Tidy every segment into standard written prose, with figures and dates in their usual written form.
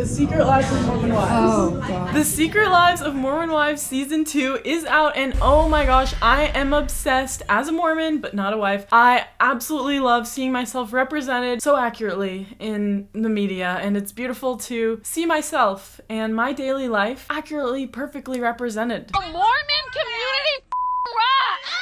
Secret Lives of Mormon Wives. Oh, God. The Secret Lives of Mormon Wives Season 2 is out, and oh my gosh, I am obsessed as a Mormon, but not a wife. I absolutely love seeing myself represented so accurately in the media, and it's beautiful to see myself and my daily life accurately, perfectly represented. The Mormon community rocks!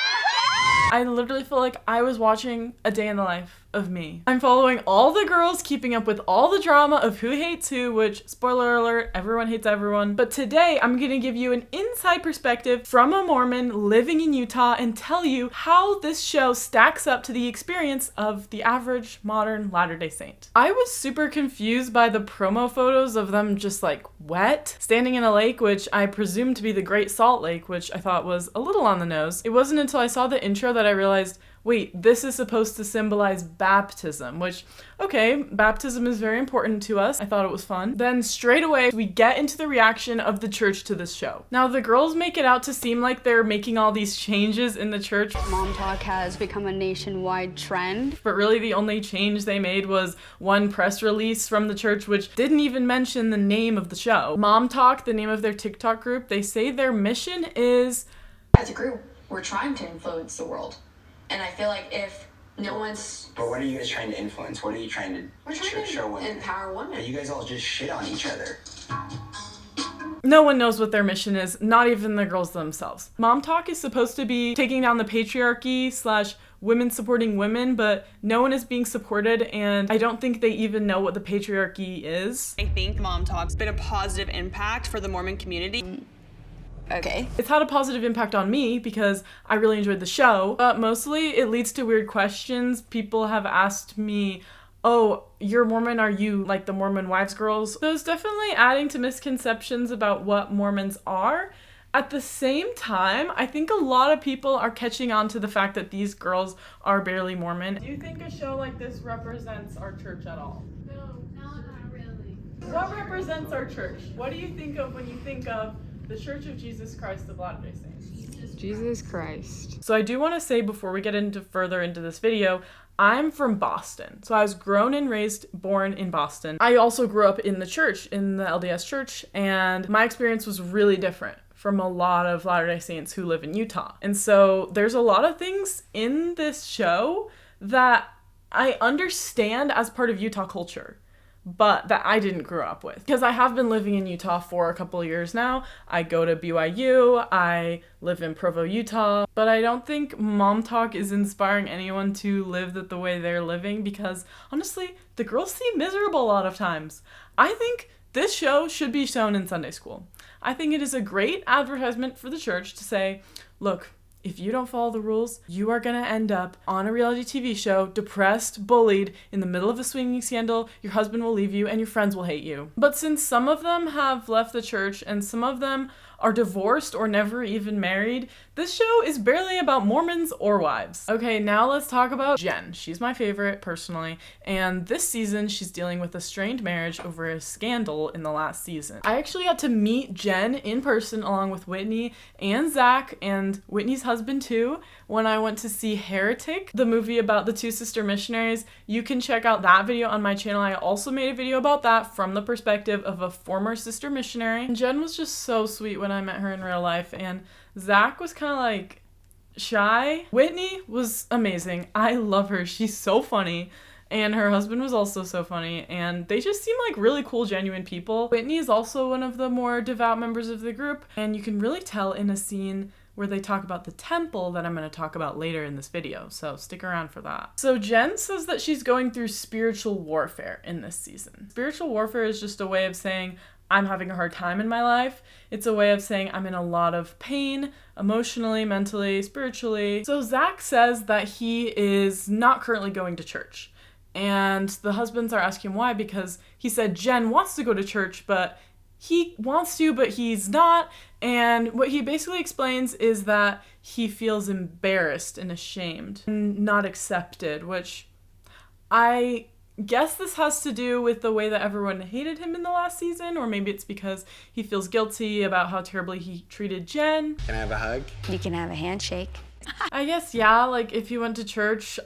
I literally feel like I was watching a day in the life of me. I'm following all the girls, keeping up with all the drama of who hates who, which, spoiler alert, everyone hates everyone. But today, I'm gonna give you an inside perspective from a Mormon living in Utah and tell you how this show stacks up to the experience of the average modern Latter-day Saint. I was super confused by the promo photos of them just like wet, standing in a lake, which I presume to be the Great Salt Lake, which I thought was a little on the nose. It wasn't until I saw the intro that I realized, wait, this is supposed to symbolize baptism, which, okay, baptism is very important to us. I thought it was fun. Then straight away, we get into the reaction of the church to this show. Now, the girls make it out to seem like they're making all these changes in the church. Mom talk has become a nationwide trend. But really the only change they made was one press release from the church, which didn't even mention the name of the show. Mom Talk, the name of their TikTok group, they say their mission is... As a group, we're trying to influence the world. And I feel like if no one's... But what are you guys trying to influence? What are you trying to We're trying to show women? empower women. But you guys all just shit on each other. No one knows what their mission is, not even the girls themselves. Mom Talk is supposed to be taking down the patriarchy / women supporting women, but no one is being supported, and I don't think they even know what the patriarchy is. I think Mom Talk's been a positive impact for the Mormon community. Okay. It's had a positive impact on me because I really enjoyed the show, but mostly it leads to weird questions. People have asked me, oh, you're Mormon, are you like the Mormon Wives girls? So it's definitely adding to misconceptions about what Mormons are. At the same time, I think a lot of people are catching on to the fact that these girls are barely Mormon. Do you think a show like this represents our church at all? No, not really. What represents our church? What do you think of when you think of the Church of Jesus Christ of Latter-day Saints? Jesus Christ. So I do want to say before we get further into this video, I'm from Boston. So I was born in Boston. I also grew up in the church, in the LDS church, and my experience was really different from a lot of Latter-day Saints who live in Utah. And so there's a lot of things in this show that I understand as part of Utah culture, but that I didn't grow up with. Because I have been living in Utah for a couple of years now. I go to BYU, I live in Provo, Utah, but I don't think Mom Talk is inspiring anyone to live the way they're living, because honestly, the girls seem miserable a lot of times. I think this show should be shown in Sunday school. I think it is a great advertisement for the church to say, look, if you don't follow the rules, you are gonna end up on a reality TV show, depressed, bullied, in the middle of a swinging scandal, your husband will leave you, and your friends will hate you. But since some of them have left the church, and some of them are divorced or never even married, this show is barely about Mormons or wives. Okay, now let's talk about Jen. She's my favorite, personally, and this season she's dealing with a strained marriage over a scandal in the last season. I actually got to meet Jen in person along with Whitney and Zach, and Whitney's husband too, when I went to see Heretic, the movie about the two sister missionaries. You can check out that video on my channel. I also made a video about that from the perspective of a former sister missionary. And Jen was just so sweet when I met her in real life, and Zach was kind of like shy. Whitney was amazing. I love her. She's so funny. And her husband was also so funny, and they just seem like really cool, genuine people. Whitney is also one of the more devout members of the group, and you can really tell in a scene where they talk about the temple that I'm going to talk about later in this video, so stick around for that. So Jen says that she's going through spiritual warfare in this season. Spiritual warfare is just a way of saying, I'm having a hard time in my life. It's a way of saying I'm in a lot of pain, emotionally, mentally, spiritually. So Zach says that he is not currently going to church. And the husbands are asking why, because he said Jen wants to go to church, but he wants to, but he's not. And what he basically explains is that he feels embarrassed and ashamed and not accepted, which I guess this has to do with the way that everyone hated him in the last season, or maybe it's because he feels guilty about how terribly he treated Jen. Can I have a hug? You can have a handshake. I guess, yeah, like if he went to church,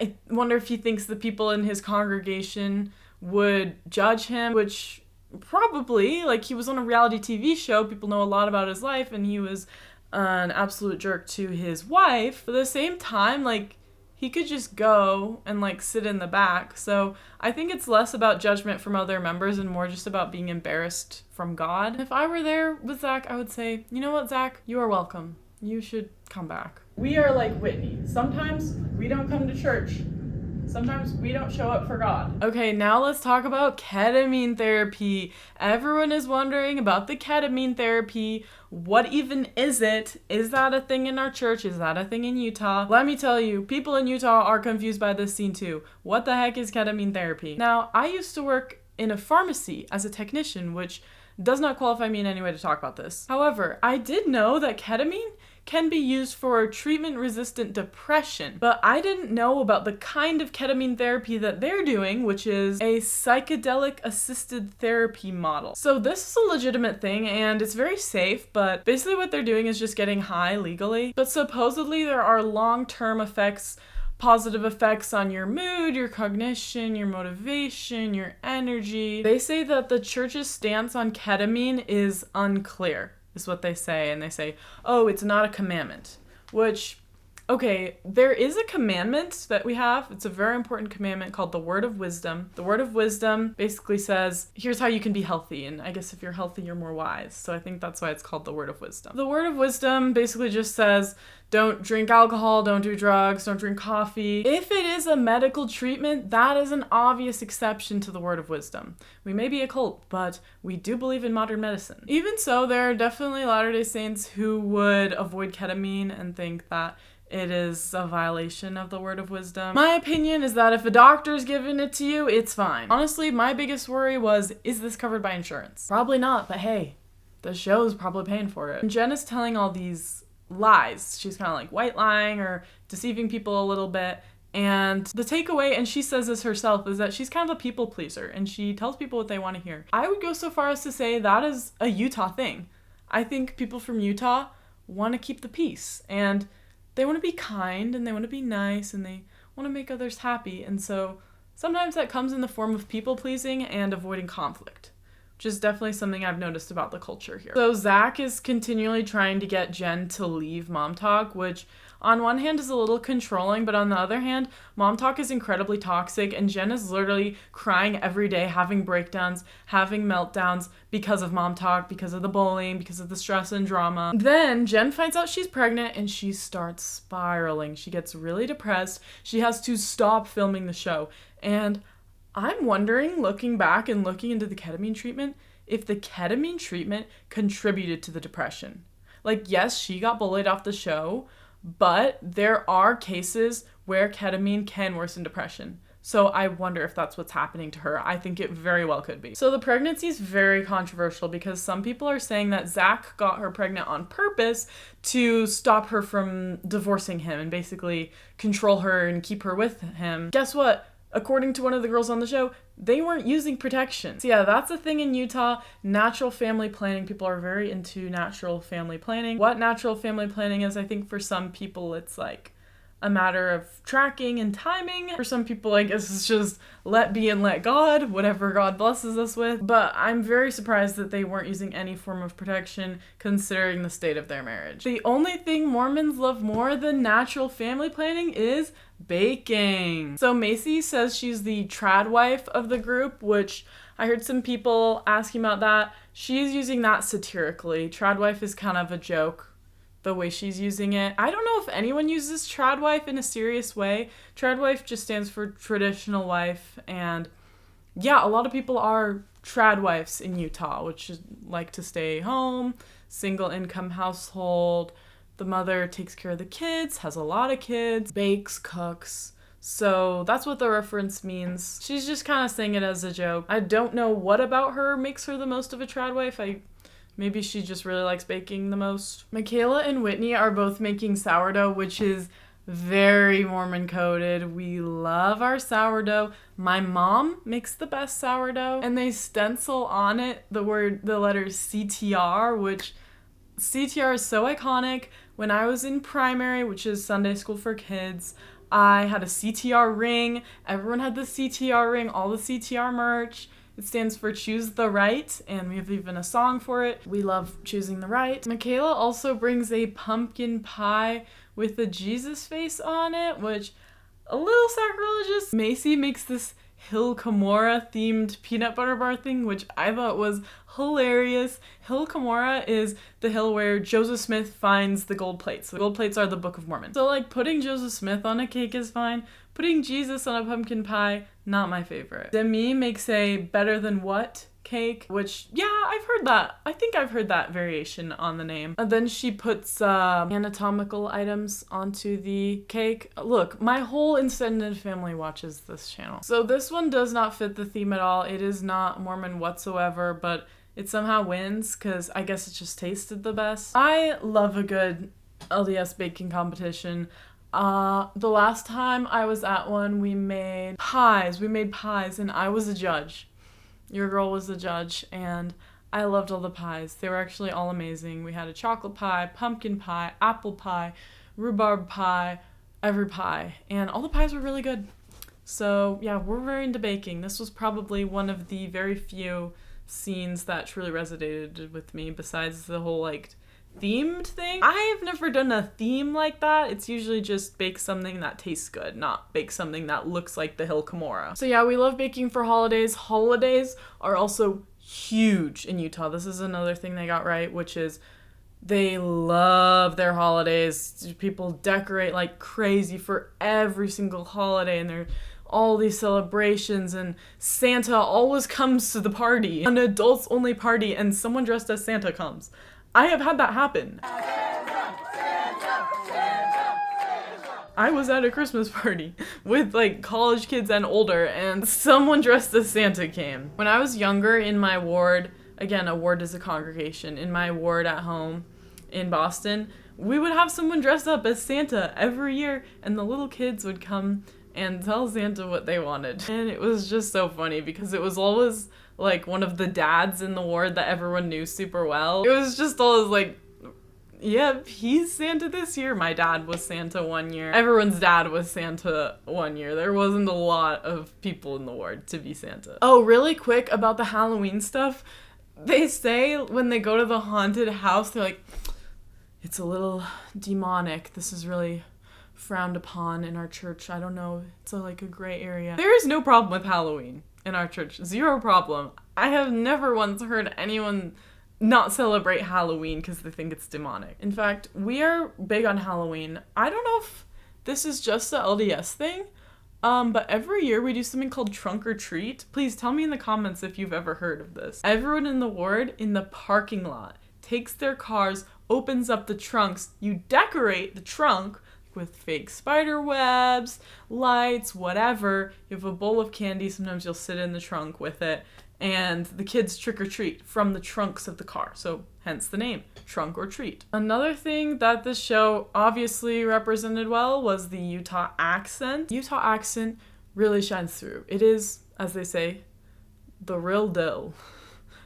I wonder if he thinks the people in his congregation would judge him, which probably, like, he was on a reality TV show. People know a lot about his life, and he was an absolute jerk to his wife. But at the same time, like, he could just go and, like, sit in the back. So I think it's less about judgment from other members and more just about being embarrassed from God. If I were there with Zach, I would say, you know what, Zach? You are welcome. You should come back. We are like Whitney. Sometimes we don't come to church. Sometimes we don't show up for God. Okay, now let's talk about ketamine therapy. Everyone is wondering about the ketamine therapy. What even is it? Is that a thing in our church? Is that a thing in Utah? Let me tell you, people in Utah are confused by this scene too. What the heck is ketamine therapy? Now, I used to work in a pharmacy as a technician, which does not qualify me in any way to talk about this. However, I did know that ketamine can be used for treatment-resistant depression, but I didn't know about the kind of ketamine therapy that they're doing, which is a psychedelic-assisted therapy model. So this is a legitimate thing, and it's very safe, but basically what they're doing is just getting high legally. But supposedly there are long-term effects, positive effects on your mood, your cognition, your motivation, your energy. They say that the church's stance on ketamine is unclear, is what they say. And they say, oh, it's not a commandment, which, okay, there is a commandment that we have. It's a very important commandment called the Word of Wisdom. The Word of Wisdom basically says, here's how you can be healthy. And I guess if you're healthy, you're more wise. So I think that's why it's called the Word of Wisdom. The Word of Wisdom basically just says, don't drink alcohol, don't do drugs, don't drink coffee. If it is a medical treatment, that is an obvious exception to the Word of Wisdom. We may be a cult, but we do believe in modern medicine. Even so, there are definitely Latter-day Saints who would avoid ketamine and think that it is a violation of the Word of Wisdom. My opinion is that if a doctor's giving it to you, it's fine. Honestly, my biggest worry was, is this covered by insurance? Probably not, but hey, the show's probably paying for it. And Jenna's telling all these lies. She's kind of like white lying or deceiving people a little bit. And the takeaway, and she says this herself, is that she's kind of a people pleaser and she tells people what they want to hear. I would go so far as to say that is a Utah thing. I think people from Utah want to keep the peace and they want to be kind and they want to be nice and they want to make others happy. And so sometimes that comes in the form of people pleasing and avoiding conflict, which is definitely something I've noticed about the culture here. So Zach is continually trying to get Jen to leave Mom Talk, which on one hand is a little controlling, but on the other hand, Mom Talk is incredibly toxic and Jen is literally crying every day, having breakdowns, having meltdowns because of Mom Talk, because of the bullying, because of the stress and drama. Then Jen finds out she's pregnant and she starts spiraling. She gets really depressed. She has to stop filming the show. And I'm wondering, looking back and looking into the ketamine treatment, if the ketamine treatment contributed to the depression. Like, yes, she got bullied off the show, but there are cases where ketamine can worsen depression. So I wonder if that's what's happening to her. I think it very well could be. So the pregnancy is very controversial because some people are saying that Zach got her pregnant on purpose to stop her from divorcing him and basically control her and keep her with him. Guess what? According to one of the girls on the show, they weren't using protection. So yeah, that's a thing in Utah. Natural family planning. People are very into natural family planning. What natural family planning is, I think for some people it's like a matter of tracking and timing. For some people, I guess it's just let be and let God, whatever God blesses us with. But I'm very surprised that they weren't using any form of protection considering the state of their marriage. The only thing Mormons love more than natural family planning is baking. So Macy says she's the trad wife of the group, which I heard some people asking about that. She's using that satirically. Trad wife is kind of a joke, the way she's using it. I don't know if anyone uses trad wife in a serious way. Trad wife just stands for traditional wife, and yeah, a lot of people are trad wives in Utah, which is like to stay home, single income household. The mother takes care of the kids, has a lot of kids, bakes, cooks. So that's what the reference means. She's just kind of saying it as a joke. I don't know what about her makes her the most of a trad wife. Maybe she just really likes baking the most. Mikayla and Whitney are both making sourdough, which is very Mormon coded. We love our sourdough. My mom makes the best sourdough, and they stencil on it the letters CTR, which CTR is so iconic. When I was in primary, which is Sunday school for kids, I had a CTR ring. Everyone had the CTR ring, all the CTR merch. It stands for Choose the Right, and we have even a song for it. We love choosing the right. Mikayla also brings a pumpkin pie with a Jesus face on it, which a little sacrilegious. Macy makes this Hill Cumorah themed peanut butter bar thing, which I thought was hilarious. Hill Cumorah is the hill where Joseph Smith finds the gold plates. The gold plates are the Book of Mormon. So like putting Joseph Smith on a cake is fine. Putting Jesus on a pumpkin pie, not my favorite. Demi makes a Better Than What cake, which, yeah, I've heard that. I think I've heard that variation on the name. And then she puts anatomical items onto the cake. Look, my whole extended family watches this channel. So this one does not fit the theme at all. It is not Mormon whatsoever, but it somehow wins because I guess it just tasted the best. I love a good LDS baking competition. The last time I was at one, we made pies. And I was a judge. Your girl was the judge, and I loved all the pies. They were actually all amazing. We had a chocolate pie, pumpkin pie, apple pie, rhubarb pie, every pie, and all the pies were really good. So yeah, we're very into baking. This was probably one of the very few scenes that truly resonated with me, besides the whole like themed thing. I have never done a theme like that. It's usually just bake something that tastes good, not bake something that looks like the Hill Cumorah. So yeah, we love baking for holidays. Holidays are also huge in Utah. This is another thing they got right, which is they love their holidays. People decorate like crazy for every single holiday, and they're all these celebrations, and Santa always comes to the party, an adults only party, and someone dressed as Santa comes. I have had that happen. I was at a Christmas party with like college kids and older, and someone dressed as Santa came. When I was younger in my ward, again, a ward is a congregation, in my ward at home in Boston, we would have someone dressed up as Santa every year, and the little kids would come and tell Santa what they wanted. And it was just so funny because it was always like one of the dads in the ward that everyone knew super well. It was just always like, yep, he's Santa this year. My dad was Santa one year. Everyone's dad was Santa one year. There wasn't a lot of people in the ward to be Santa. Oh, really quick about the Halloween stuff. They say when they go to the haunted house, they're like, it's a little demonic. This is really frowned upon in our church. I don't know. It's like a gray area. There is no problem with Halloween in our church. Zero problem. I have never once heard anyone not celebrate Halloween because they think it's demonic. In fact, we are big on Halloween. I don't know if this is just a LDS thing, but every year we do something called Trunk or Treat. Please tell me in the comments if you've ever heard of this. Everyone in the ward in the parking lot takes their cars, opens up the trunks, you decorate the trunk with fake spider webs, lights, whatever. You have a bowl of candy, sometimes you'll sit in the trunk with it, and the kids trick or treat from the trunks of the car. So hence the name, Trunk or Treat. Another thing that this show obviously represented well was the Utah accent. Utah accent really shines through. It is, as they say, the real deal.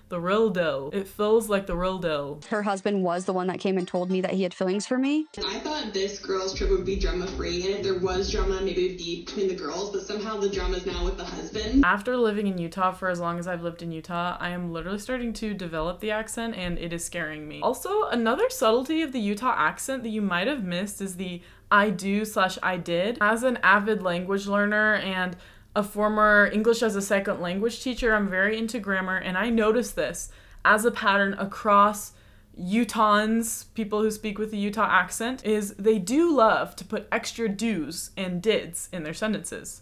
The real deal. It feels like the real deal. Her husband was the one that came and told me that he had feelings for me. I thought this girls' trip would be drama-free, and if there was drama, maybe it would be between the girls, but somehow the drama's now with the husband. After living in Utah for as long as I've lived in Utah, I am literally starting to develop the accent, and it is scaring me. Also, another subtlety of the Utah accent that you might have missed is the I do/I did. As an avid language learner and a former English as a second language teacher, I'm very into grammar, and I noticed this as a pattern across Utahns, people who speak with a Utah accent, is they do love to put extra do's and dids in their sentences.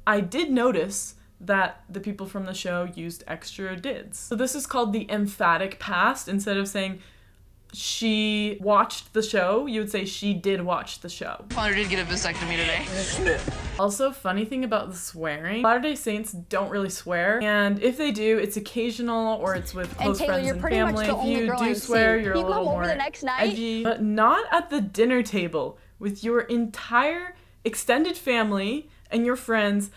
I did notice that the people from the show used extra dids. So this is called the emphatic past. Instead of saying she watched the show, you would say she did watch the show. Father did get a vasectomy today. Also, funny thing about the swearing, Latter-day Saints don't really swear, and if they do, it's occasional or it's with close Taylor, friends you're and pretty family. much the If only you girl do I've swear, seen. you're You a come little over more the next night? edgy, but not at the dinner table with your entire extended family and your friends.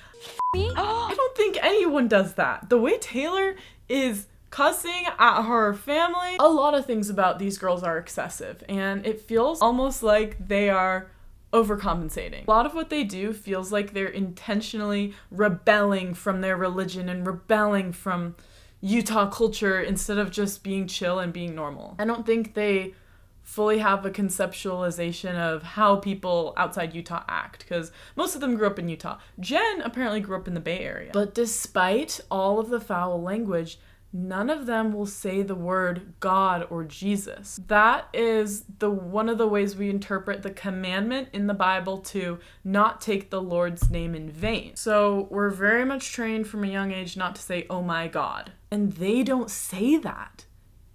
I don't think anyone does that. The way Taylor is cussing at her family, a lot of things about these girls are excessive, and it feels almost like they are overcompensating. A lot of what they do feels like they're intentionally rebelling from their religion and rebelling from Utah culture instead of just being chill and being normal. I don't think they fully have a conceptualization of how people outside Utah act, because most of them grew up in Utah. Jen apparently grew up in the Bay Area. But despite all of the foul language, none of them will say the word God or Jesus. That is one of the ways we interpret the commandment in the Bible to not take the Lord's name in vain. So we're very much trained from a young age not to say, oh my God. And they don't say that.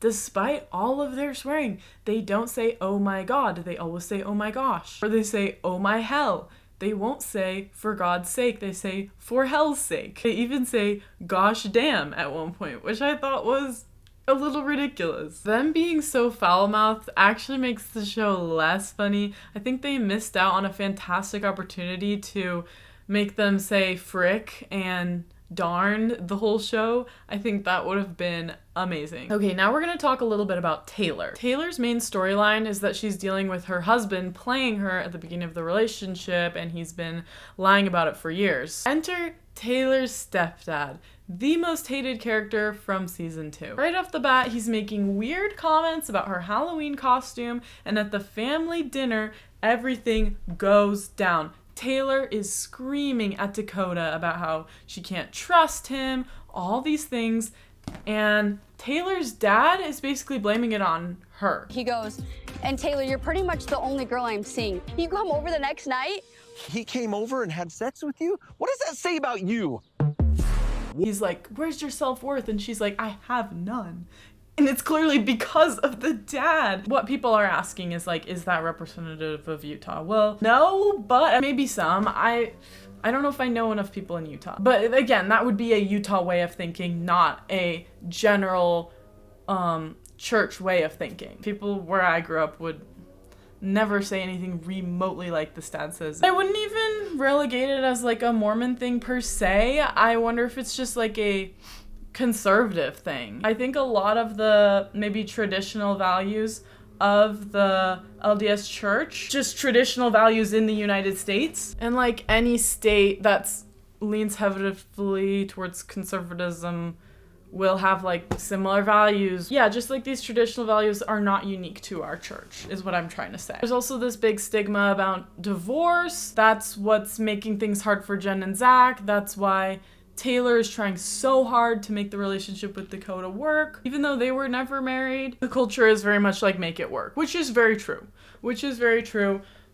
Despite all of their swearing, they don't say, oh my God. They always say, oh my gosh. Or they say, oh my hell. They won't say, for God's sake. They say, for hell's sake. They even say, gosh damn at one point, which I thought was a little ridiculous. Them being so foul-mouthed actually makes the show less funny. I think they missed out on a fantastic opportunity to make them say frick and darn the whole show. I think that would have been amazing. Okay, now we're going to talk a little bit about Taylor. Taylor's main storyline is that she's dealing with her husband playing her at the beginning of the relationship, and he's been lying about it for years. Enter Taylor's stepdad, the most hated character from season 2. Right off the bat, he's making weird comments about her Halloween costume, and at the family dinner, everything goes down. Taylor is screaming at Dakota about how she can't trust him, all these things, and Taylor's dad is basically blaming it on her. He goes, and Taylor, you're pretty much the only girl I'm seeing. You come over the next night? He came over and had sex with you? What does that say about you? He's like, where's your self-worth? And she's like, I have none. And it's clearly because of the dad. What people are asking is like, is that representative of Utah? Well, no, but maybe some. I don't know if I know enough people in Utah. But again, that would be a Utah way of thinking, not a general church way of thinking. People where I grew up would never say anything remotely like this dad says. I wouldn't even relegate it as like a Mormon thing per se. I wonder if it's just like a conservative thing. I think a lot of the maybe traditional values of the LDS church, just traditional values in the United States, and like any state that's leans heavily towards conservatism will have like similar values. Yeah, just like these traditional values are not unique to our church is what I'm trying to say. There's also this big stigma about divorce. That's what's making things hard for Jen and Zach. That's why Taylor is trying so hard to make the relationship with Dakota work. Even though they were never married, the culture is very much like make it work, which is very true.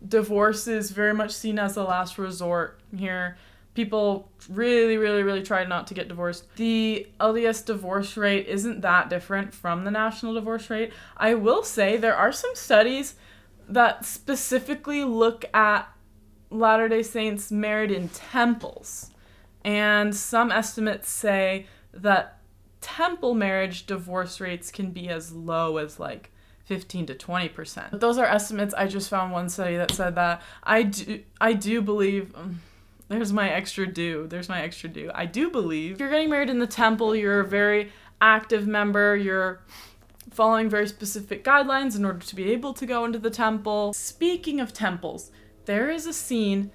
Divorce is very much seen as a last resort here. People really try not to get divorced. The LDS divorce rate isn't that different from the national divorce rate. I will say there are some studies that specifically look at Latter-day Saints married in temples. And some estimates say that temple marriage divorce rates can be as low as like 15 to 20%. But those are estimates. I just found one study that said that. I do believe, there's my extra due. I do believe if you're getting married in the temple, you're a very active member. You're following very specific guidelines in order to be able to go into the temple. Speaking of temples, there is a scene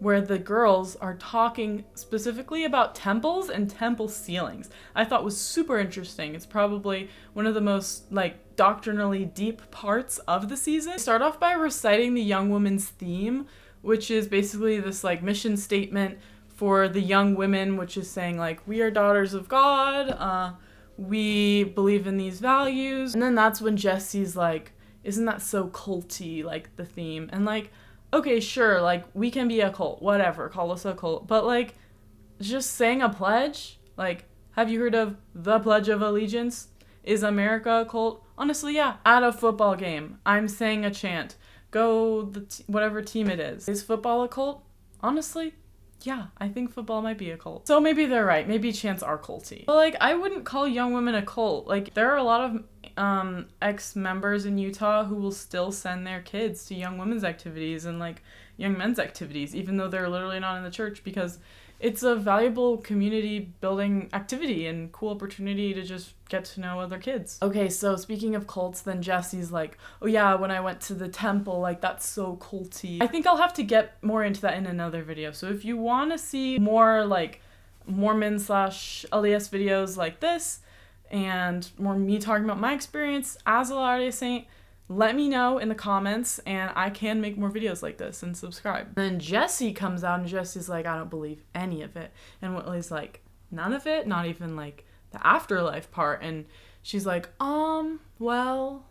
where the girls are talking specifically about temples and temple ceilings. I thought was super interesting. It's probably one of the most like doctrinally deep parts of the season. Start off by reciting the young women's theme, which is basically this like mission statement for the young women, which is saying like, we are daughters of God, we believe in these values. And then that's when Jessi's like, isn't that so culty, like the theme? And like, okay, sure, like, we can be a cult, whatever, call us a cult, but, like, just saying a pledge, like, have you heard of the Pledge of Allegiance? Is America a cult? Honestly, yeah. At a football game, I'm saying a chant. Go whatever team it is. Is football a cult? Honestly, yeah, I think football might be a cult. So maybe they're right. Maybe chants are culty. But, like, I wouldn't call young women a cult. Like, there are a lot of ex-members in Utah who will still send their kids to young women's activities and like young men's activities, even though they're literally not in the church, because it's a valuable community building activity and cool opportunity to just get to know other kids. Okay, so speaking of cults, then Jessi's like, oh yeah, when I went to the temple, like that's so culty. I think I'll have to get more into that in another video. So if you want to see more like Mormon / LDS videos like this and more me talking about my experience as a Latter-day Saint, let me know in the comments and I can make more videos like this, and subscribe. Then Jessi comes out and Jessi's like, I don't believe any of it. And Whitley's like, none of it? Not even like the afterlife part? And she's like, well,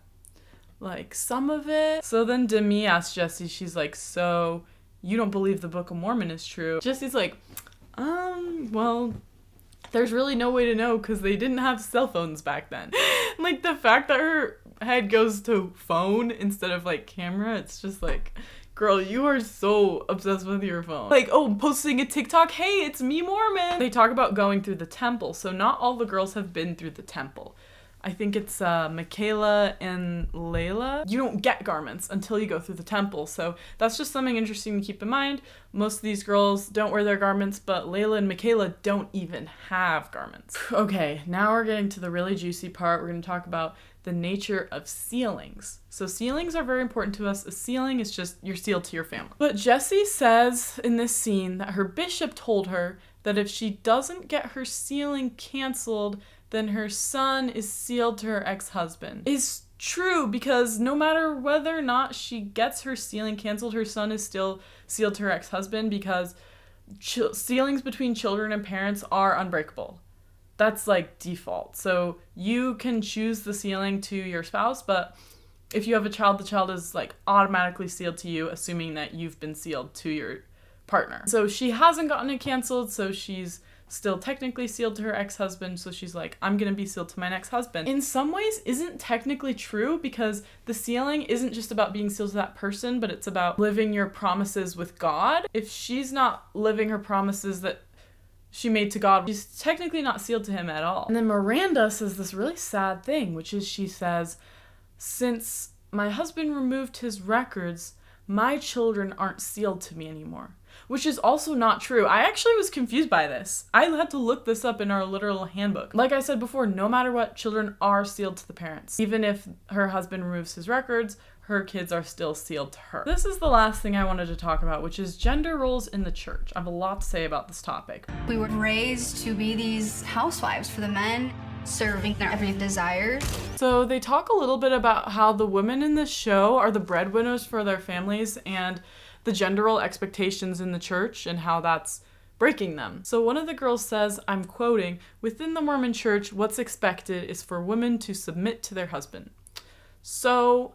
like some of it. So then Demi asks Jessi, she's like, so you don't believe the Book of Mormon is true? Jessi's like, well, there's really no way to know because they didn't have cell phones back then. Like the fact that her head goes to phone instead of like camera, it's just like, girl, you are so obsessed with your phone. Like, oh, posting a TikTok, hey, it's me, Mormon. They talk about going through the temple. So not all the girls have been through the temple. I think it's Mikayla and Layla. You don't get garments until you go through the temple. So that's just something interesting to keep in mind. Most of these girls don't wear their garments, but Layla and Mikayla don't even have garments. Okay, now we're getting to the really juicy part. We're gonna talk about the nature of sealings. So sealings are very important to us. A sealing is just you're sealed to your family. But Jessi says in this scene that her bishop told her that if she doesn't get her sealing canceled, then her son is sealed to her ex-husband. Is true, because no matter whether or not she gets her sealing canceled, her son is still sealed to her ex-husband, because sealings between children and parents are unbreakable. That's like default. So you can choose the sealing to your spouse, but if you have a child, the child is like automatically sealed to you, assuming that you've been sealed to your partner. So she hasn't gotten it canceled, so she's still technically sealed to her ex-husband, so she's like, I'm gonna be sealed to my next husband. In some ways isn't technically true, because the sealing isn't just about being sealed to that person, but it's about living your promises with God. If she's not living her promises that she made to God, she's technically not sealed to him at all. And then Miranda says this really sad thing, which is she says, since my husband removed his records, my children aren't sealed to me anymore. Which is also not true. I actually was confused by this. I had to look this up in our literal handbook. Like I said before, no matter what, children are sealed to the parents. Even if her husband removes his records, her kids are still sealed to her. This is the last thing I wanted to talk about, which is gender roles in the church. I have a lot to say about this topic. We were raised to be these housewives for the men, serving their every desire. So they talk a little bit about how the women in this show are the breadwinners for their families, and the gender role expectations in the church and how that's breaking them. So one of the girls says, I'm quoting, within the Mormon church, what's expected is for women to submit to their husband. So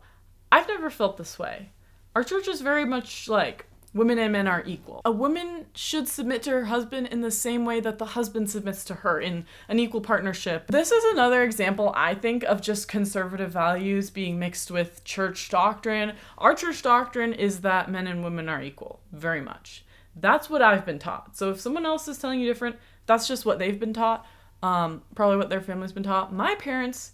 I've never felt this way. Our church is very much like women and men are equal. A woman should submit to her husband in the same way that the husband submits to her, in an equal partnership. This is another example, I think, of just conservative values being mixed with church doctrine. Our church doctrine is that men and women are equal, very much. That's what I've been taught. So if someone else is telling you different, that's just what they've been taught, probably what their family's been taught. My parents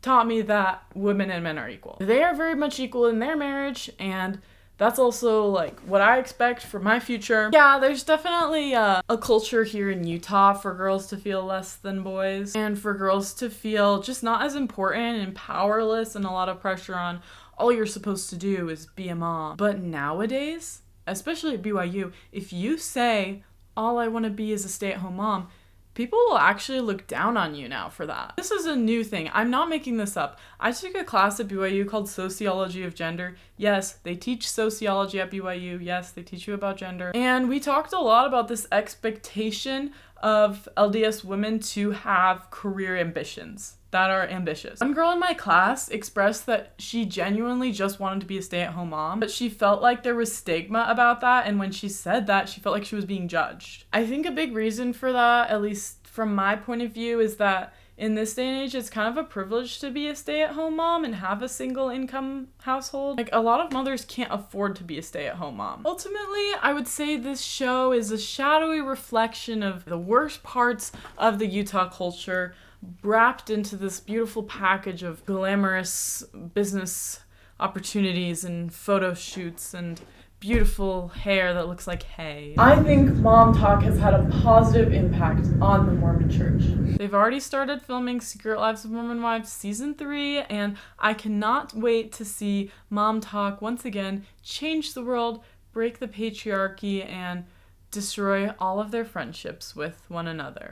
taught me that women and men are equal. They are very much equal in their marriage, and that's also like what I expect for my future. Yeah, there's definitely a culture here in Utah for girls to feel less than boys, and for girls to feel just not as important and powerless, and a lot of pressure on all you're supposed to do is be a mom. But nowadays, especially at BYU, if you say, all I want to be is a stay-at-home mom, people will actually look down on you now for that. This is a new thing. I'm not making this up. I took a class at BYU called Sociology of Gender. Yes, they teach sociology at BYU. Yes, they teach you about gender. And we talked a lot about this expectation of LDS women to have career ambitions that are ambitious. One girl in my class expressed that she genuinely just wanted to be a stay-at-home mom, but she felt like there was stigma about that, and when she said that, she felt like she was being judged. I think a big reason for that, at least from my point of view, is that in this day and age, it's kind of a privilege to be a stay-at-home mom and have a single income household. Like, a lot of mothers can't afford to be a stay-at-home mom. Ultimately, I would say this show is a shadowy reflection of the worst parts of the Utah culture, wrapped into this beautiful package of glamorous business opportunities and photo shoots and beautiful hair that looks like hay. I think Mom Talk has had a positive impact on the Mormon Church. They've already started filming Secret Lives of Mormon Wives Season 3, and I cannot wait to see Mom Talk once again change the world, break the patriarchy, and destroy all of their friendships with one another.